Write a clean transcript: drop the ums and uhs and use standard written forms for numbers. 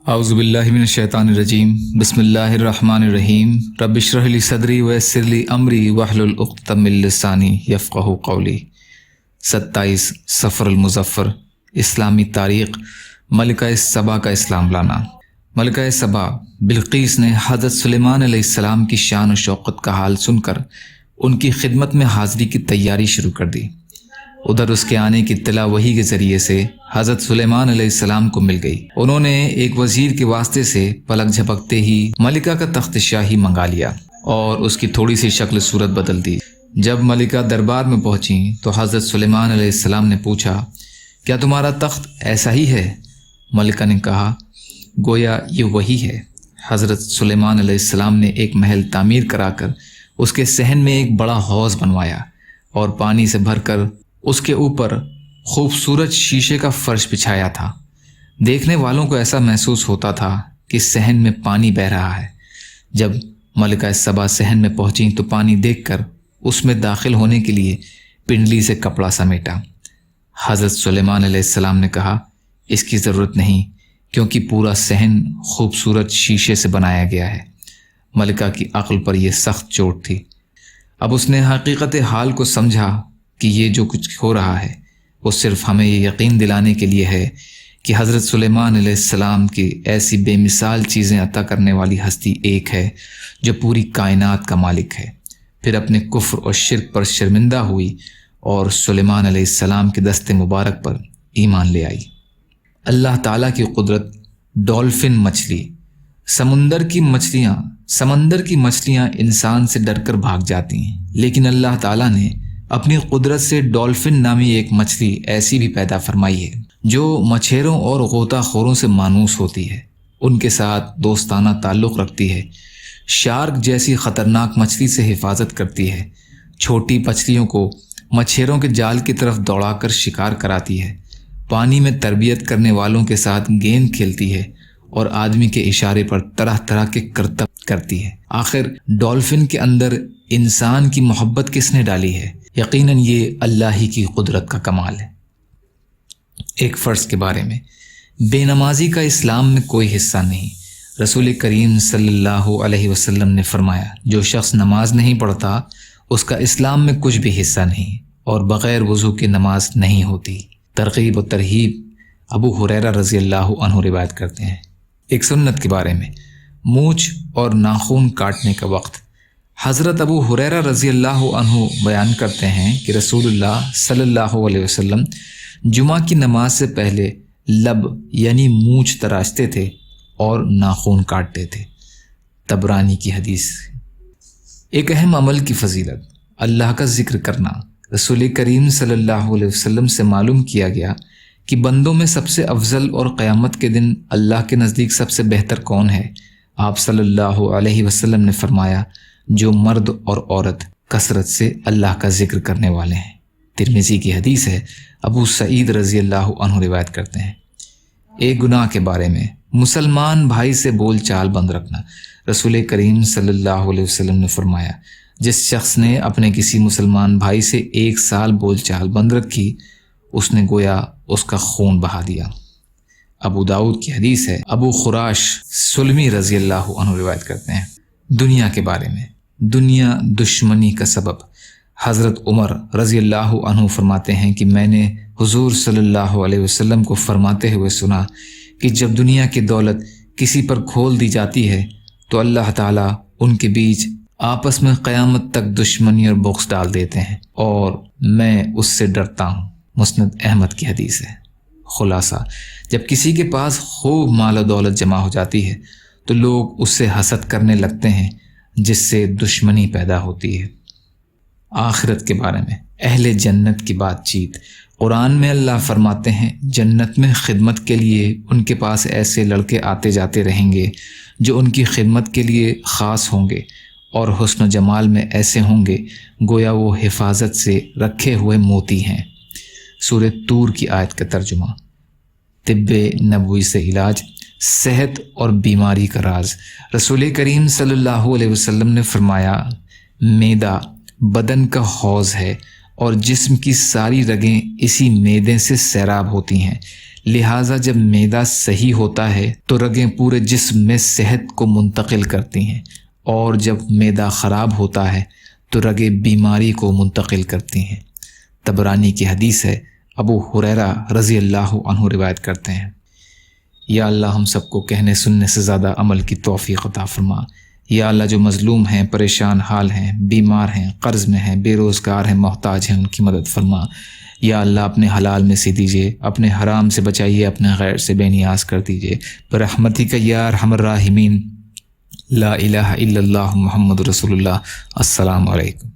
اعوذ باللہ من الشیطان الرجیم بسم اللہ الرحمن الرحیم رب اشرح لی صدری ویسر لی امری واحلل عقدۃ من لسانی یفقہوا قولی۔ 27 صفر المظفر، اسلامی تاریخ، ملکہ سبا کا اسلام لانا۔ ملکہ سبا بلقیس نے حضرت سلیمان علیہ السلام کی شان و شوقت کا حال سن کر ان کی خدمت میں حاضری کی تیاری شروع کر دی۔ ادھر اس کے آنے کی اطلاع وحی کے ذریعے سے حضرت سلیمان علیہ السلام کو مل گئی۔ انہوں نے ایک وزیر کے واسطے سے پلک جھپکتے ہی ملکہ کا تخت شاہی منگا لیا اور اس کی تھوڑی سی شکل صورت بدل دی۔ جب ملکہ دربار میں پہنچی تو حضرت سلیمان علیہ السلام نے پوچھا، کیا تمہارا تخت ایسا ہی ہے؟ ملکہ نے کہا، گویا یہ وہی ہے۔ حضرت سلیمان علیہ السلام نے ایک محل تعمیر کرا کر اس کے صحن میں ایک بڑا حوض بنوایا اور پانی سے بھر کر اس کے اوپر خوبصورت شیشے کا فرش بچھایا تھا۔ دیکھنے والوں کو ایسا محسوس ہوتا تھا کہ صحن میں پانی بہہ رہا ہے۔ جب ملکہ سبا صحن میں پہنچی تو پانی دیکھ کر اس میں داخل ہونے کے لیے پنڈلی سے کپڑا سمیٹا۔ حضرت سلیمان علیہ السلام نے کہا، اس کی ضرورت نہیں، کیونکہ پورا صحن خوبصورت شیشے سے بنایا گیا ہے۔ ملکہ کی عقل پر یہ سخت چوٹ تھی۔ اب اس نے حقیقت حال کو سمجھا کہ یہ جو کچھ ہو رہا ہے وہ صرف ہمیں یہ یقین دلانے کے لیے ہے کہ حضرت سلیمان علیہ السلام کی ایسی بے مثال چیزیں عطا کرنے والی ہستی ایک ہے جو پوری کائنات کا مالک ہے۔ پھر اپنے کفر اور شرک پر شرمندہ ہوئی اور سلیمان علیہ السلام کے دست مبارک پر ایمان لے آئی۔ اللہ تعالیٰ کی قدرت۔ ڈولفن مچھلی۔ سمندر کی مچھلیاں انسان سے ڈر کر بھاگ جاتی ہیں، لیکن اللہ تعالیٰ نے اپنی قدرت سے ڈولفن نامی ایک مچھلی ایسی بھی پیدا فرمائی ہے جو مچھیروں اور غوطہ خوروں سے مانوس ہوتی ہے، ان کے ساتھ دوستانہ تعلق رکھتی ہے، شارک جیسی خطرناک مچھلی سے حفاظت کرتی ہے، چھوٹی مچھلیوں کو مچھیروں کے جال کی طرف دوڑا کر شکار کراتی ہے، پانی میں تربیت کرنے والوں کے ساتھ گیند کھیلتی ہے اور آدمی کے اشارے پر طرح طرح کے کرتب کرتی ہے۔ آخر ڈولفن کے اندر انسان کی محبت کس نے ڈالی ہے؟ یقیناً یہ اللہ ہی کی قدرت کا کمال ہے۔ ایک فرض کے بارے میں، بے نمازی کا اسلام میں کوئی حصہ نہیں۔ رسول کریم صلی اللہ علیہ وسلم نے فرمایا، جو شخص نماز نہیں پڑھتا اس کا اسلام میں کچھ بھی حصہ نہیں، اور بغیر وضو کی نماز نہیں ہوتی۔ ترغیب و ترہیب ابو ہریرہ رضی اللہ عنہ روایت کرتے ہیں۔ ایک سنت کے بارے میں، مونچھ اور ناخن کاٹنے کا وقت۔ حضرت ابو ہریرہ رضی اللہ عنہ بیان کرتے ہیں کہ رسول اللہ صلی اللہ علیہ وسلم جمعہ کی نماز سے پہلے لب یعنی مونچھ تراشتے تھے اور ناخن کاٹتے تھے۔ طبرانی کی حدیث۔ ایک اہم عمل کی فضیلت، اللہ کا ذکر کرنا۔ رسول کریم صلی اللہ علیہ وسلم سے معلوم کیا گیا کہ بندوں میں سب سے افضل اور قیامت کے دن اللہ کے نزدیک سب سے بہتر کون ہے؟ آپ صلی اللہ علیہ وسلم نے فرمایا، جو مرد اور عورت کثرت سے اللہ کا ذکر کرنے والے ہیں۔ ترمذی کی حدیث ہے، ابو سعید رضی اللہ عنہ روایت کرتے ہیں۔ ایک گناہ کے بارے میں، مسلمان بھائی سے بول چال بند رکھنا۔ رسول کریم صلی اللہ علیہ وسلم نے فرمایا، جس شخص نے اپنے کسی مسلمان بھائی سے 1 سال بول چال بند رکھی، اس نے گویا اس کا خون بہا دیا۔ ابو داؤد کی حدیث ہے، ابو خراش سلمی رضی اللہ عنہ روایت کرتے ہیں۔ دنیا کے بارے میں، دنیا دشمنی کا سبب۔ حضرت عمر رضی اللہ عنہ فرماتے ہیں کہ میں نے حضور صلی اللہ علیہ وسلم کو فرماتے ہوئے سنا کہ جب دنیا کی دولت کسی پر کھول دی جاتی ہے تو اللہ تعالیٰ ان کے بیچ آپس میں قیامت تک دشمنی اور بغض ڈال دیتے ہیں، اور میں اس سے ڈرتا ہوں۔ مسند احمد کی حدیث ہے۔ خلاصہ، جب کسی کے پاس خوب مال و دولت جمع ہو جاتی ہے تو لوگ اس سے حسد کرنے لگتے ہیں، جس سے دشمنی پیدا ہوتی ہے۔ آخرت کے بارے میں، اہل جنت کی بات چیت۔ قرآن میں اللہ فرماتے ہیں، جنت میں خدمت کے لیے ان کے پاس ایسے لڑکے آتے جاتے رہیں گے جو ان کی خدمت کے لیے خاص ہوں گے، اور حسن و جمال میں ایسے ہوں گے گویا وہ حفاظت سے رکھے ہوئے موتی ہیں۔ سورہ طور کی آیت کا ترجمہ۔ طب نبوی سے علاج، صحت اور بیماری کا راز۔ رسول کریم صلی اللہ علیہ وسلم نے فرمایا، معدہ بدن کا حوض ہے اور جسم کی ساری رگیں اسی معدے سے سیراب ہوتی ہیں، لہٰذا جب معدہ صحیح ہوتا ہے تو رگیں پورے جسم میں صحت کو منتقل کرتی ہیں، اور جب معدہ خراب ہوتا ہے تو رگیں بیماری کو منتقل کرتی ہیں۔ طبرانی کی حدیث ہے، ابو ہریرہ رضی اللہ عنہ روایت کرتے ہیں، یا اللہ ہم سب کو کہنے سننے سے زیادہ عمل کی توفیق عطا فرما۔ یا اللہ جو مظلوم ہیں، پریشان حال ہیں، بیمار ہیں، قرض میں ہیں، بے روزگار ہیں، محتاج ہیں، ان کی مدد فرما۔ یا اللہ اپنے حلال میں سے دیجیے، اپنے حرام سے بچائیے، اپنے غیر سے بے نیاز کر دیجیے برحمتک یا ارحم الراحمین۔ لا الہ الا اللہ محمد رسول اللہ۔ السلام علیکم۔